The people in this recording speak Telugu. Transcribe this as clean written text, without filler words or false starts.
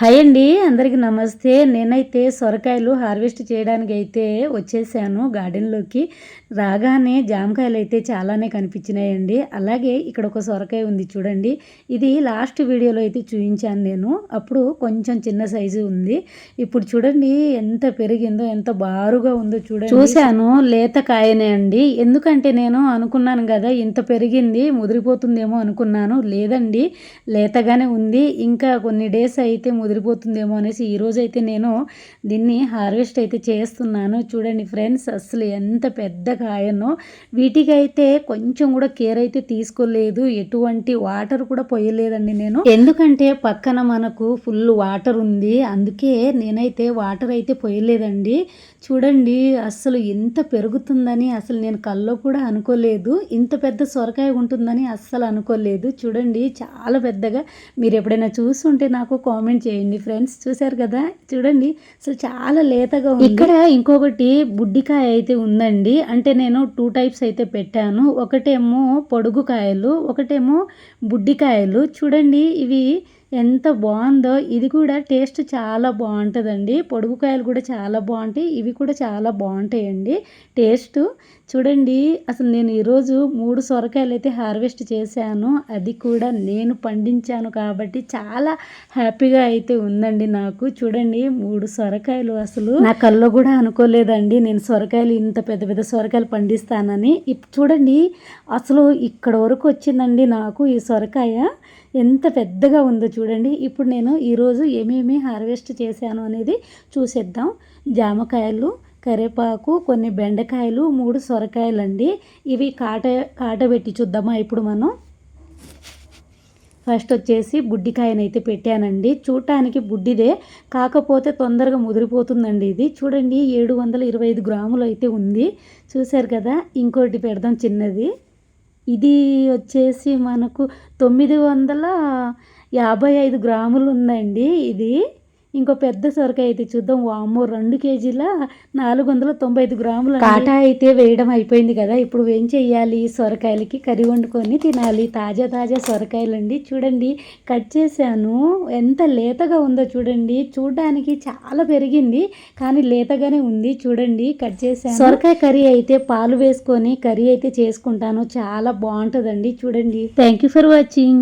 హాయ్ అండి, అందరికీ నమస్తే. నేనైతే సొరకాయలు హార్వెస్ట్ చేయడానికి అయితే వచ్చేసాను గార్డెన్లోకి. రాగానే జామకాయలు అయితే చాలానే కనిపించినాయండి. అలాగే ఇక్కడ ఒక సొరకాయ ఉంది చూడండి. ఇది లాస్ట్ వీడియోలో అయితే చూపించాను నేను. అప్పుడు కొంచెం చిన్న సైజు ఉంది. ఇప్పుడు చూడండి ఎంత పెరిగిందో, ఎంత బారుగా ఉందో చూడండి. చూశాను లేత కాయనే అండి. ఎందుకంటే నేను అనుకున్నాను కదా ఇంత పెరిగింది ముదిరిపోతుందేమో అనుకున్నాను. లేదండి, లేతగానే ఉంది. ఇంకా కొన్ని డేస్ అయితే ముదిరిపోతుందేమో అనేసి ఈరోజు అయితే నేను దీన్ని హార్వెస్ట్ అయితే చేస్తున్నాను. చూడండి ఫ్రెండ్స్, అసలు ఎంత పెద్ద కాయనో. వీటికైతే కొంచెం కూడా కేర్ అయితే తీసుకోలేదు, ఎటువంటి వాటర్ కూడా పోయలేదండి నేను. ఎందుకంటే పక్కన మనకు ఫుల్ వాటర్ ఉంది, అందుకే నేనైతే వాటర్ అయితే పోయలేదండి. చూడండి అసలు ఎంత పెరుగుతుందని అసలు నేను కల్లో కూడా అనుకోలేదు. ఇంత పెద్ద సొరకాయ ఉంటుందని అస్సలు అనుకోలేదు. చూడండి చాలా పెద్దగా. మీరు ఎప్పుడైనా చూస్తుంటే నాకు కామెంట్ చేయండి ఫ్రెండ్స్. చూసారు కదా, చూడండి అసలు చాలా లేతగా ఉంది. ఇక్కడ ఇంకొకటి బుడ్డికాయ అయితే ఉందండి. అంటే నేను 2 టైప్స్ అయితే పెట్టాను. ఒకటేమో పొడుగు కాయలు, ఒకటేమో బుడ్డికాయలు. చూడండి ఇవి ఎంత బాగుందో. ఇది కూడా టేస్ట్ చాలా బాగుంటుందండి. పొడుగు కాయలు కూడా చాలా బాగుంటాయి, ఇవి కూడా చాలా బాగుంటాయండి టేస్ట్. చూడండి అసలు నేను ఈరోజు 3 సొరకాయలు అయితే హార్వెస్ట్ చేశాను. అది కూడా నేను పండించాను కాబట్టి చాలా హ్యాపీగా అయితే ఉందండి నాకు. చూడండి 3 సొరకాయలు, అసలు నా కల్లో కూడా అనుకోలేదండి నేను సొరకాయలు ఇంత పెద్ద పెద్ద సొరకాయలు పండిస్తానని. చూడండి అసలు ఇక్కడ వరకు వచ్చిందండి నాకు ఈ సొరకాయ. ఎంత పెద్దగా ఉందో చూడండి. ఇప్పుడు నేను ఈరోజు ఏమేమి హార్వెస్ట్ చేశాను అనేది చూసేద్దాం. జామకాయలు, కరివేపాకు, కొన్ని బెండకాయలు, 3 సొరకాయలండి. ఇవి కాటబెట్టి చూద్దామా ఇప్పుడు మనం. ఫస్ట్ వచ్చేసి బుడ్డికాయనైతే పెట్టానండి. చూడటానికి బుడ్డిదే, కాకపోతే తొందరగా ముదిరిపోతుందండి ఇది. చూడండి 725 గ్రాములు అయితే ఉంది. చూశారు కదా. ఇంకోటి పెడదాం చిన్నది. ఇది వచ్చేసి మనకు 955 గ్రాములు ఉందండి ఇది. ఇంకో పెద్ద సొరకాయ అయితే చూద్దాం. వామ్మో 2 కేజీల 495 గ్రాములు. కాటా అయితే వేయడం అయిపోయింది కదా. ఇప్పుడు ఏం చెయ్యాలి, సొరకాయలకి కర్రీ వండుకొని తినాలి. తాజా తాజా సొరకాయలండి. చూడండి కట్ చేశాను, ఎంత లేతగా ఉందో చూడండి. చూడడానికి చాలా పెరిగింది కానీ లేతగానే ఉంది. చూడండి కట్ చేశాను. సొరకాయ కర్రీ అయితే పాలు వేసుకొని కర్రీ అయితే చేసుకుంటాను, చాలా బాగుంటుందండి. చూడండి. Thank you for watching.